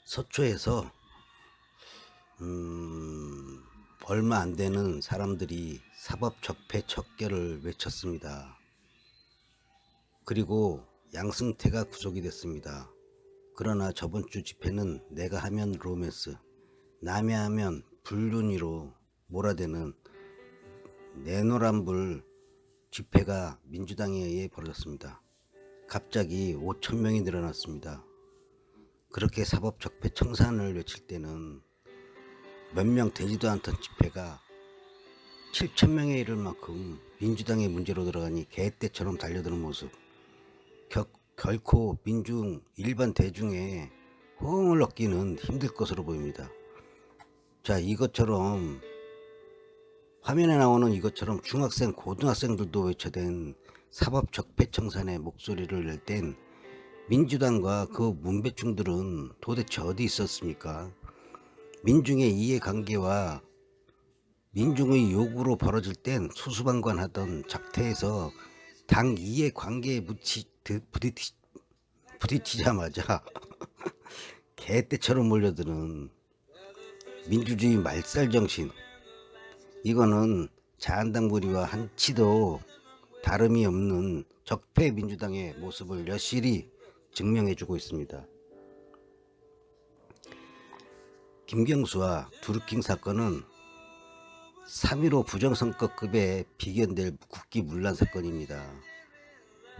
서초에서 얼마 안 되는 사람들이 사법 적폐 척결을 외쳤습니다. 그리고 양승태가 구속이 됐습니다. 그러나 저번 주 집회는 내가 하면 로맨스, 남이 하면 불륜이로 몰아대는 내노란불 집회가 민주당에 의해 벌어졌습니다. 갑자기 5천 명이 늘어났습니다. 그렇게 사법 적폐 청산을 외칠 때는 몇 명 되지도 않던 집회가 7천 명에 이를 만큼 민주당의 문제로 들어가니 개떼처럼 달려드는 모습, 결코 일반 대중의 호응을 얻기는 힘들 것으로 보입니다. 자, 이것처럼 화면에 나오는 이것처럼 중학생, 고등학생들도 외쳐댄 사법 적폐 청산의 목소리를 낼 땐 민주당과 그 문배충들은 도대체 어디 있었습니까? 민중의 이해관계와 민중의 요구로 벌어질 땐 수수방관하던 작태에서 당 이해관계에 부딪히자마자 개떼처럼 몰려드는 민주주의 말살정신, 이거는 자한당부리와 한치도 다름이 없는 적폐 민주당의 모습을 여실히 증명해주고 있습니다. 김경수와 두루킹 사건은 3.15 부정선거급에 비견될 국기 문란 사건입니다.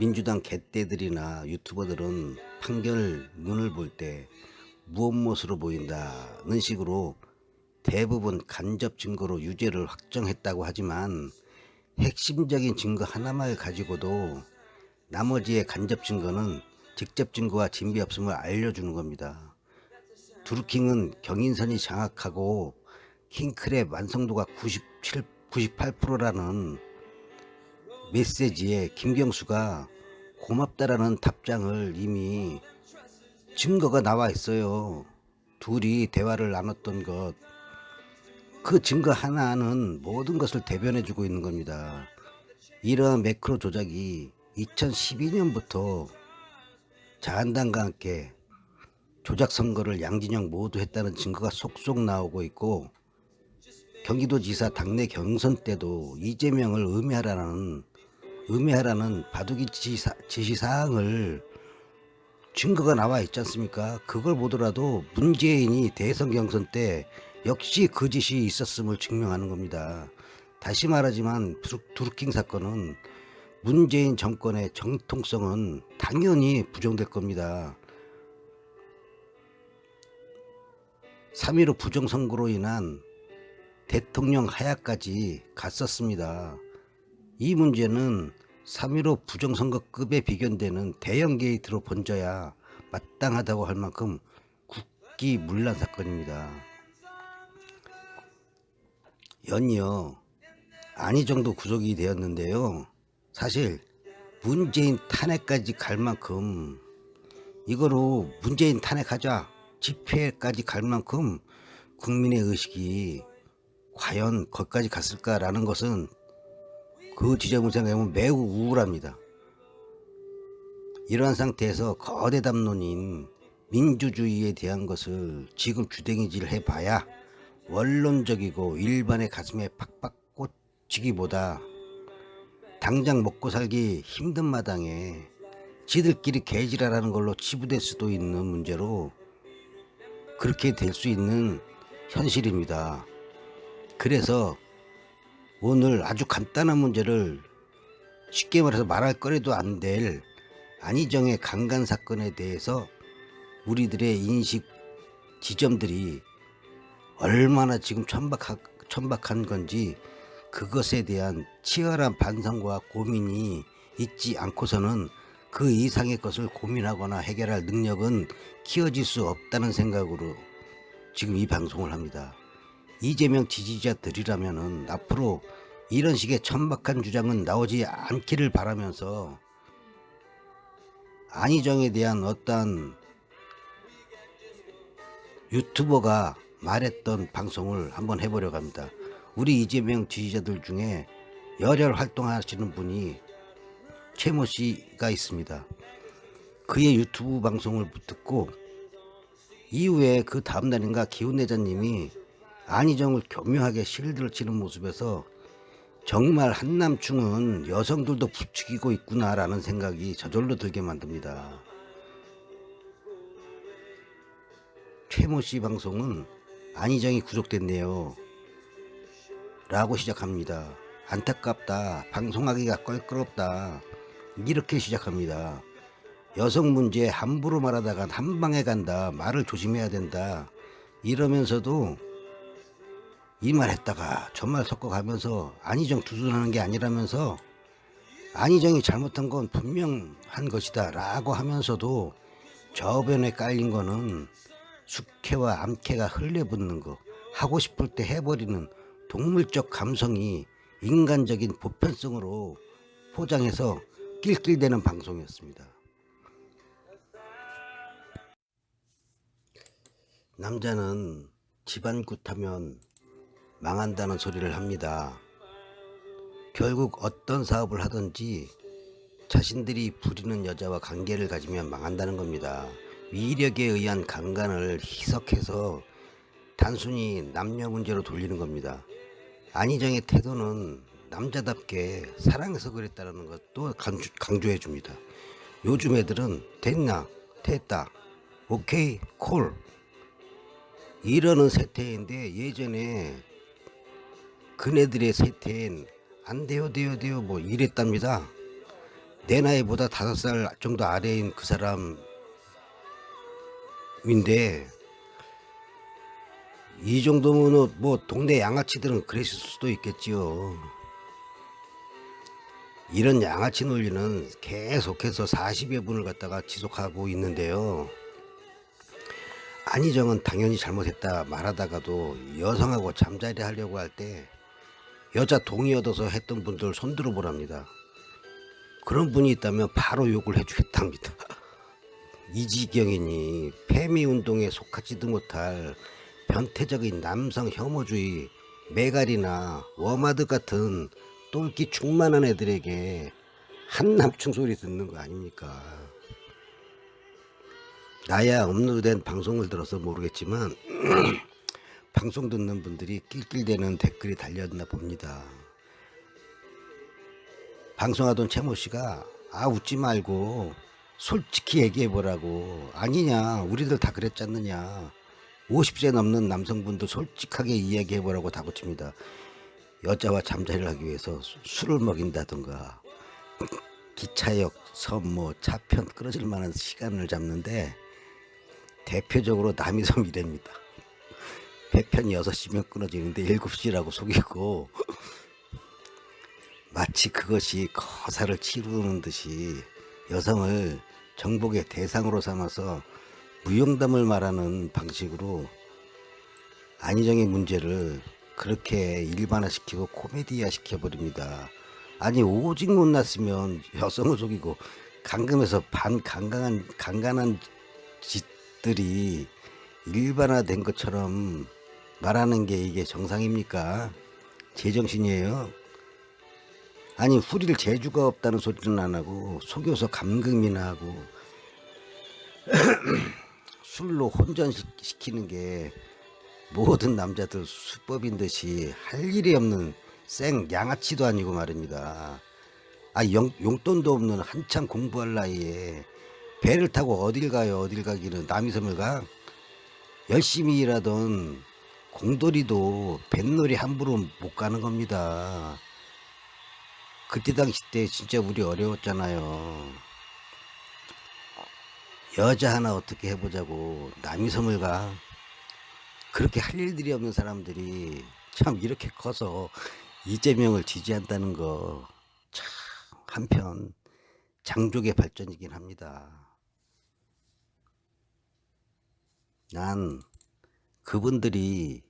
민주당 개떼들이나 유튜버들은 판결 문을 볼 때 무엇무엇으로 보인다는 식으로 대부분 간접 증거로 유죄를 확정했다고 하지만 핵심적인 증거 하나만 가지고도 나머지의 간접 증거는 직접 증거와 진비 없음을 알려주는 겁니다. 두루킹은 경인선이 장악하고 킹크랩 완성도가 98%라는 메시지에 김경수가 고맙다라는 답장을 이미 증거가 나와 있어요. 둘이 대화를 나눴던 것, 그 증거 하나는 모든 것을 대변해주고 있는 겁니다. 이러한 매크로 조작이 2012년부터 자한당과 함께 조작 선거를 양진영 모두 했다는 증거가 속속 나오고 있고, 경기도지사 당내 경선 때도 이재명을 음해하라는 바둑이 지시사항을 증거가 나와 있지 않습니까? 그걸 보더라도 문재인이 대선 경선 때 역시 그 짓이 있었음을 증명하는 겁니다. 다시 말하지만 두루킹 사건은 문재인 정권의 정통성은 당연히 부정될 겁니다. 3.15 부정선거로 인한 대통령 하야까지 갔었습니다. 이 문제는 3.15 부정선거급에 비견되는 대형 게이트로 번져야 마땅하다고 할 만큼 국기 문란 사건입니다. 연이어 안희정도 구속이 되었는데요. 사실 문재인 탄핵까지 갈 만큼, 이거로 문재인 탄핵하자 집회까지 갈 만큼 국민의 의식이 과연 거기까지 갔을까라는 것은 그 지점을 생각해보면 매우 우울합니다. 이러한 상태에서 거대 담론인 민주주의에 대한 것을 지금 주댕이질 해봐야 원론적이고 일반의 가슴에 팍팍 꽂히기보다 당장 먹고 살기 힘든 마당에 지들끼리 개지랄하는 걸로 치부될 수도 있는 문제로 그렇게 될 수 있는 현실입니다. 그래서 오늘 아주 간단한 문제를 쉽게 말해서 말할 거리도 안 될 안희정의 강간 사건에 대해서 우리들의 인식 지점들이 얼마나 지금 천박한 건지, 그것에 대한 치열한 반성과 고민이 있지 않고서는 그 이상의 것을 고민하거나 해결할 능력은 키워질 수 없다는 생각으로 지금 이 방송을 합니다. 이재명 지지자들이라면은 앞으로 이런 식의 천박한 주장은 나오지 않기를 바라면서 안희정에 대한 어떤 유튜버가 말했던 방송을 한번 해보려고 합니다. 우리 이재명 지지자들 중에 열혈 활동하시는 분이 최모 씨가 있습니다. 그의 유튜브 방송을 듣고 이후에 그 다음날인가 기훈내자님이 안희정을 교묘하게 실드를 치는 모습에서 정말 한남충은 여성들도 부추기고 있구나라는 생각이 저절로 들게 만듭니다. 최모씨 방송은 안희정이 구속됐네요 라고 시작합니다. 안타깝다, 방송하기가 껄끄럽다, 이렇게 시작합니다. 여성 문제에 함부로 말하다간 한방에 간다, 말을 조심해야 된다, 이러면서도 이 말 했다가 저 말 섞어가면서 안희정 두둔하는 게 아니라면서 안희정이 잘못한 건 분명한 것이다 라고 하면서도 저변에 깔린 거는 숙회와 암캐가 흘려붙는 거, 하고 싶을 때 해버리는 동물적 감성이 인간적인 보편성으로 포장해서 낄낄대는 방송이었습니다. 남자는 집안 굿하면 망한다는 소리를 합니다. 결국 어떤 사업을 하든지 자신들이 부리는 여자와 관계를 가지면 망한다는 겁니다. 위력에 의한 강간을 희석해서 단순히 남녀 문제로 돌리는 겁니다. 안희정의 태도는 남자답게 사랑해서 그랬다는 것도 강조해 줍니다. 요즘 애들은 됐나? 됐다. 오케이? 콜. 이러는 세태인데 예전에 그네들의 세태엔 안 돼요 돼요 돼요 뭐 이랬답니다. 내 나이보다 5살 정도 아래인 그 사람인데 이 정도면 뭐 동네 양아치들은 그랬을 수도 있겠지요. 이런 양아치 논리는 계속해서 40여 분을 갖다가 지속하고 있는데요. 안희정은 당연히 잘못했다 말하다가도 여성하고 잠자리 하려고 할 때 여자 동의 얻어서 했던 분들 손들어 보랍니다. 그런 분이 있다면 바로 욕을 해주겠답니다. 이 지경이니 페미운동에 속하지도 못할 변태적인 남성 혐오주의 메갈이나 워마드 같은 똘끼 충만한 애들에게 한남충 소리 듣는 거 아닙니까? 나야 업로드된 방송을 들어서 모르겠지만 방송 듣는 분들이 낄낄대는 댓글이 달렸나 봅니다. 방송하던 최모씨가 웃지 말고 솔직히 얘기해보라고. 아니냐, 우리들 다 그랬지 않느냐, 50세 넘는 남성분도 솔직하게 이야기해보라고 다그칩니다. 여자와 잠자리를 하기 위해서 술을 먹인다든가 기차역, 섬, 차편 끊어질 만한 시간을 잡는데 대표적으로 남이섬 이랍니다. 배편 6시면 끊어지는데 7시라고 속이고 마치 그것이 거사를 치르는 듯이 여성을 정복의 대상으로 삼아서 무용담을 말하는 방식으로 안희정의 문제를 그렇게 일반화시키고 코미디화 시켜버립니다. 아니 오직 못났으면 여성을 속이고 감금해서 강간한 짓들이 일반화된 것처럼 말하는 게 이게 정상입니까? 제정신이에요? 아니 후릴 재주가 없다는 소리는 안 하고 속여서 감금이나 하고 술로 혼전시키는 게 모든 남자들 수법인 듯이 할 일이 없는 생 양아치도 아니고 말입니다. 용돈도 없는 한참 공부할 나이에 배를 타고 어딜 가요? 어딜 가기는 남이섬을 가? 열심히 일하던 공돌이도 뱃놀이 함부로 못 가는 겁니다. 그때 당시 때 진짜 우리 어려웠잖아요. 여자 하나 어떻게 해보자고 남이섬을 가? 그렇게 할 일들이 없는 사람들이 참 이렇게 커서 이재명을 지지한다는 거 참 한편 장족의 발전이긴 합니다. 난 그분들이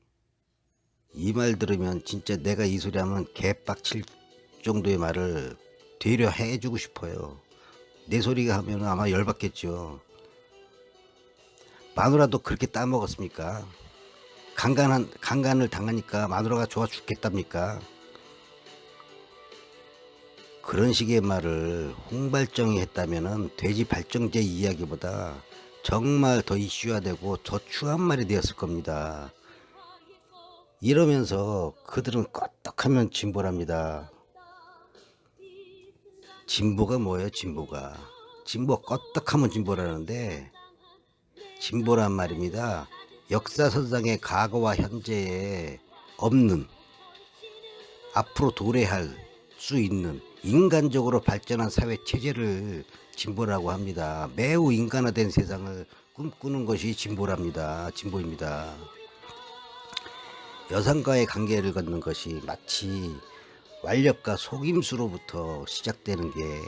이 말 들으면 진짜 내가 이 소리 하면 개빡칠 정도의 말을 되려 해주고 싶어요. 내 소리가 하면 아마 열받겠죠. 마누라도 그렇게 따먹었습니까? 강간을 당하니까 마누라가 좋아 죽겠답니까? 그런 식의 말을 홍발정이 했다면은 돼지 발정제 이야기보다 정말 더 이슈화되고 더 추한 말이 되었을 겁니다. 이러면서 그들은 껐떡하면 진보랍니다. 진보가 뭐예요, 진보가? 진보 껐떡하면 진보라는데, 진보란 말입니다. 역사선상의 과거와 현재에 없는, 앞으로 도래할 수 있는 인간적으로 발전한 사회 체제를 진보라고 합니다. 매우 인간화된 세상을 꿈꾸는 것이 진보랍니다. 진보입니다. 여성과의 관계를 갖는 것이 마치 완력과 속임수로부터 시작되는 게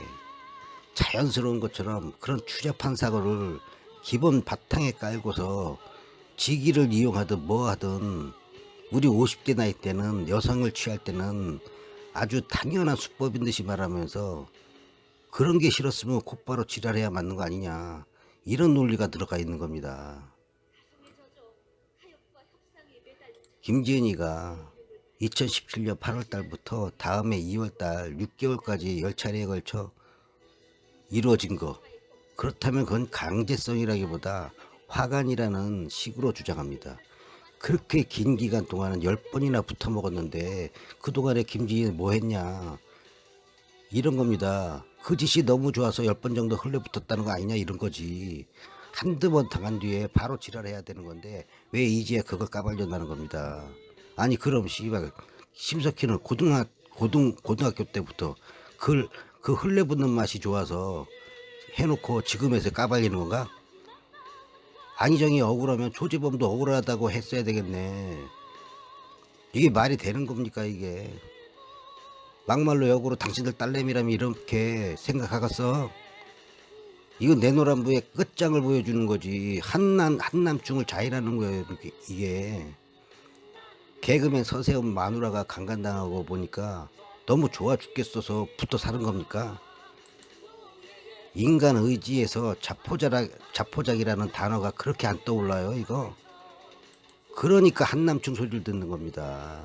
자연스러운 것처럼 그런 추잡한 사고를 기본 바탕에 깔고서 직위를 이용하든 뭐 하든 우리 50대 나이 때는 여성을 취할 때는 아주 당연한 수법인 듯이 말하면서 그런 게 싫었으면 곧바로 지랄해야 맞는 거 아니냐, 이런 논리가 들어가 있는 겁니다. 김지은이가 2017년 8월 달부터 다음해 2월 달 6개월까지 10차례에 걸쳐 이루어진 거, 그렇다면 그건 강제성이라기보다 화관이라는 식으로 주장합니다. 그렇게 긴 기간 동안은 10번이나 붙어 먹었는데 그동안에 김지희는 뭐 했냐, 이런 겁니다. 그 짓이 너무 좋아서 10번 정도 흘려붙었다는 거 아니냐, 이런 거지. 한두 번 당한 뒤에 바로 지랄해야 되는 건데 왜 이제 그걸 까발려나는 겁니다. 아니 그럼 씨발 심석희는 고등학교 때부터 그 흘려붙는 맛이 좋아서 해놓고 지금에서 까발리는 건가? 안희정이 억울하면 조재범도 억울하다고 했어야 되겠네. 이게 말이 되는 겁니까 이게? 막말로 역으로 당신들 딸내미라면 이렇게 생각하겠어? 이건 내노란부의 끝장을 보여주는 거지. 한남충을 자일하는 거예요 이게. 개그맨 서세훈 마누라가 강간당하고 보니까 너무 좋아 죽겠어서 붙어 사는 겁니까? 인간 의지에서 자포자기라는 단어가 그렇게 안 떠올라요 이거. 그러니까 한남충 소리를 듣는 겁니다.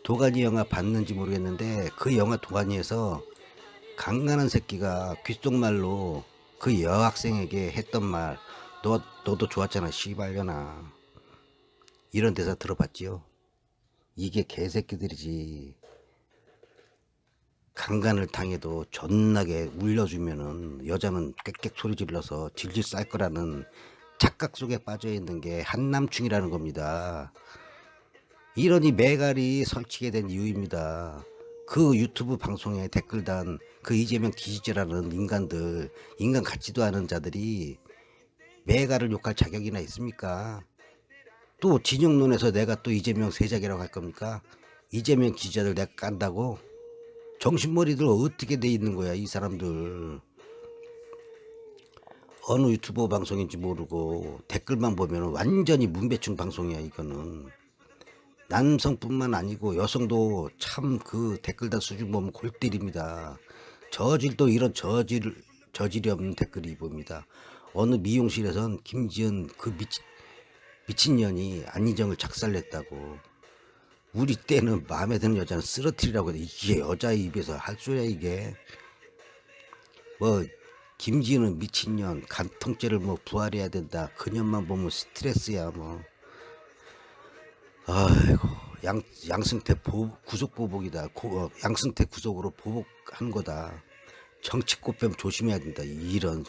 도가니 영화 봤는지 모르겠는데 그 영화 도가니에서 강간한 새끼가 귓속말로 그 여학생에게 했던 말, 너도 좋았잖아 씨발려나, 이런 대사 들어봤지요? 이게 개새끼들이지. 강간을 당해도 존나게 울려주면은 여자는 꽥꽥 소리 질러서 질질 쌀 거라는 착각 속에 빠져 있는 게 한남충이라는 겁니다. 이러니 매갈이 설치게 된 이유입니다. 그 유튜브 방송에 댓글 단 그 이재명 기지죄라는 인간 같지도 않은 자들이 매갈을 욕할 자격이나 있습니까? 또 진영론에서 내가 또 이재명 세작이라고 할 겁니까? 이재명 기자들 내가 깐다고? 정신머리들 어떻게 돼 있는 거야 이 사람들. 어느 유튜브 방송인지 모르고 댓글만 보면 완전히 문배충 방송이야 이거는. 남성뿐만 아니고 여성도 참 그 댓글단 수준 보면 골 때립니다. 저질도 이런 저질이 없는 댓글이 봅니다. 어느 미용실에선 김지은 그 미친년이 안희정을 작살냈다고. 우리 때는 마음에 드는 여자는 쓰러뜨리라고 해. 이게 여자의 입에서 할 소리야 이게. 뭐 김지은은 미친년, 간통죄를 뭐 부활해야 된다, 그년만 보면 스트레스야 뭐. 아이고, 양승태 구속 보복이다. 양승태 구속으로 보복한 거다. 정치 꽃뱀 조심해야 된다. 이런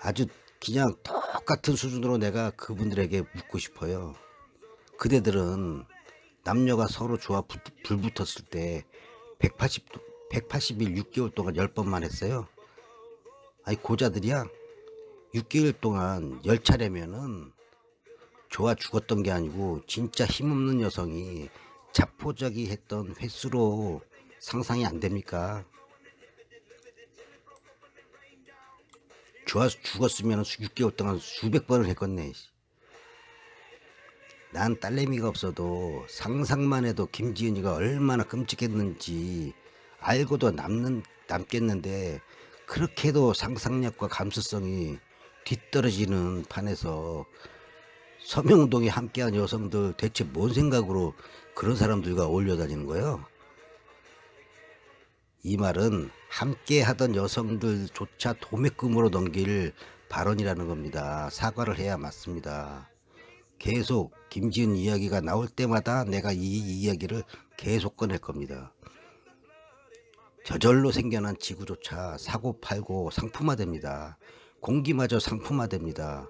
아주 그냥 똑같은 수준으로 내가 그분들에게 묻고 싶어요. 그대들은 남녀가 서로 좋아 불붙었을 때 180일 6개월 동안 10번만 했어요. 아니 고자들이야. 6개월 동안 10차례면은 좋아 죽었던 게 아니고 진짜 힘없는 여성이 자포자기 했던 횟수로 상상이 안 됩니까? 좋아 죽었으면 6개월 동안 수백 번을 했겠네. 난 딸내미가 없어도 상상만 해도 김지은이가 얼마나 끔찍했는지 알고도 남겠는데, 그렇게도 상상력과 감수성이 뒤떨어지는 판에서 서명동에 함께한 여성들 대체 뭔 생각으로 그런 사람들과 어울려 다니는 거예요? 이 말은 함께하던 여성들조차 도매금으로 넘길 발언이라는 겁니다. 사과를 해야 맞습니다. 계속 김지은 이야기가 나올 때마다 내가 이 이야기를 계속 꺼낼 겁니다. 저절로 생겨난 지구조차 사고팔고 상품화됩니다. 공기마저 상품화됩니다.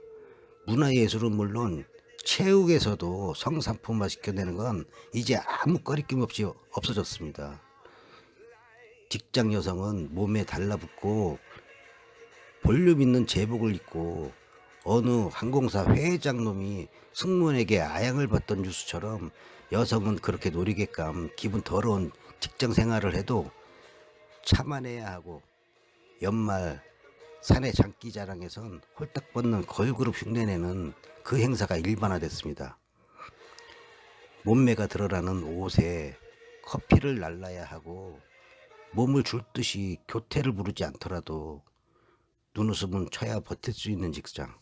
문화예술은 물론 체육에서도 성상품화 시켜내는 건 이제 아무 꺼리낌 없이 없어졌습니다. 직장 여성은 몸에 달라붙고 볼륨 있는 제복을 입고 어느 항공사 회장놈이 승무원에게 아양을 받던 뉴스처럼 여성은 그렇게 노리게끔 기분 더러운 직장 생활을 해도 참아내야 하고, 연말 사내 장기자랑에선 홀딱 벗는 걸그룹 흉내내는 그 행사가 일반화됐습니다. 몸매가 드러나는 옷에 커피를 날라야 하고, 몸을 줄 듯이 교태를 부르지 않더라도 눈웃음은 쳐야 버틸 수 있는 직장.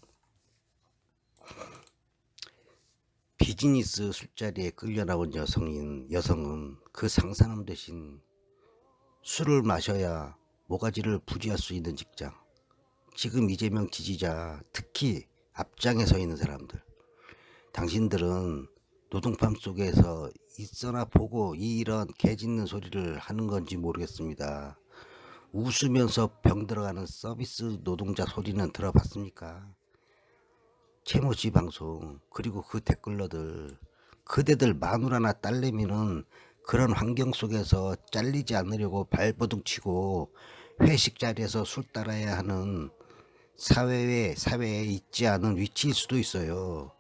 비즈니스 술자리에 끌려 나온 여성은 그 상사남 대신 술을 마셔야 모가지를 부지할 수 있는 직장. 지금 이재명 지지자, 특히 앞장에 서 있는 사람들, 당신들은 노동팜 속에서 있어나 보고 이런 개짖는 소리를 하는 건지 모르겠습니다. 웃으면서 병 들어가는 서비스 노동자 소리는 들어봤습니까? 채모지 방송, 그리고 그 댓글러들, 그대들 마누라나 딸내미는 그런 환경 속에서 잘리지 않으려고 발버둥 치고 회식 자리에서 술 따라야 하는 사회에 있지 않은 위치일 수도 있어요.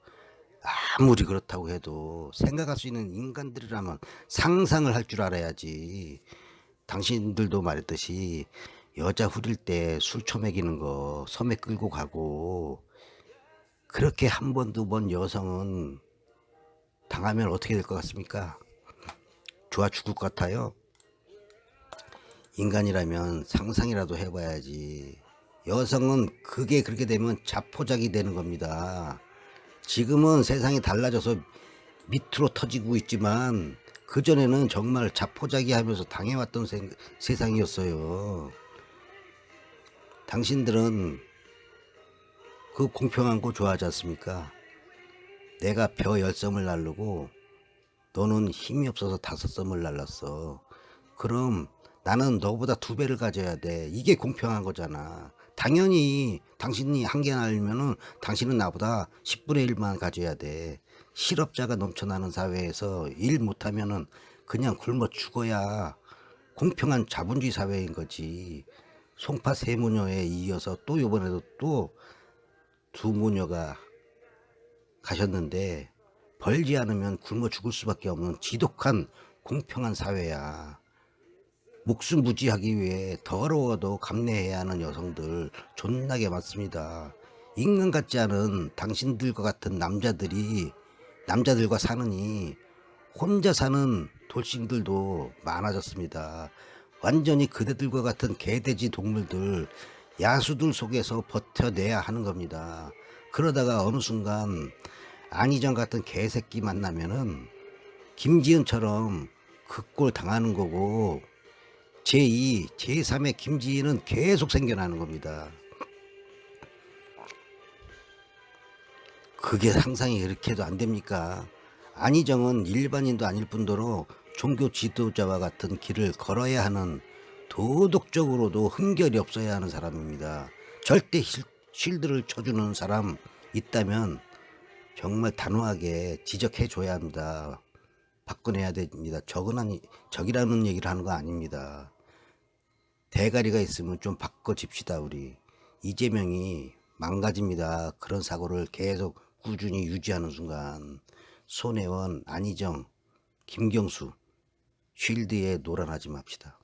아무리 그렇다고 해도 생각할 수 있는 인간들이라면 상상을 할 줄 알아야지. 당신들도 말했듯이 여자 후릴 때 술 처먹이는 거 섬에 끌고 가고, 그렇게 한 번 두 번 여성은 당하면 어떻게 될 것 같습니까? 좋아 죽을 것 같아요. 인간이라면 상상이라도 해봐야지. 여성은 그게 그렇게 되면 자포자기 되는 겁니다. 지금은 세상이 달라져서 밑으로 터지고 있지만 그전에는 정말 자포자기 하면서 당해왔던 세상이었어요. 당신들은 그 공평한 거 좋아하지 않습니까? 내가 벼 10섬을 날르고 너는 힘이 없어서 5섬을 날랐어. 그럼 나는 너보다 2배를 가져야 돼. 이게 공평한 거잖아. 당연히 당신이 1개 날면은 당신은 나보다 10분의 1만 가져야 돼. 실업자가 넘쳐나는 사회에서 일 못하면은 그냥 굶어 죽어야 공평한 자본주의 사회인 거지. 송파 세모녀에 이어서 또 이번에도 또 2모녀가 가셨는데, 벌지 않으면 굶어 죽을 수밖에 없는 지독한 공평한 사회야. 목숨 부지하기 위해 더러워도 감내해야 하는 여성들 존나게 많습니다. 인간 같지 않은 당신들과 같은 남자들과 사느니 혼자 사는 돌싱들도 많아졌습니다. 완전히 그대들과 같은 개돼지 동물들, 야수들 속에서 버텨내야 하는 겁니다. 그러다가 어느 순간 안희정 같은 개새끼 만나면은 김지은처럼 그 꼴 당하는 거고, 제2, 제3의 김지은은 계속 생겨나는 겁니다. 그게 상상이 그렇게 해도 안 됩니까? 안희정은 일반인도 아닐 뿐더러 종교 지도자와 같은 길을 걸어야 하는, 도덕적으로도 흠결이 없어야 하는 사람입니다. 절대 실드를 쳐주는 사람 있다면 정말 단호하게 지적해 줘야 합니다. 바꿔내야 됩니다. 적이라는 얘기를 하는 거 아닙니다. 대가리가 있으면 좀 바꿔집시다. 우리 이재명이 망가집니다. 그런 사고를 계속 꾸준히 유지하는 순간 손혜원, 안희정, 김경수 쉴드에 놀아나지 맙시다.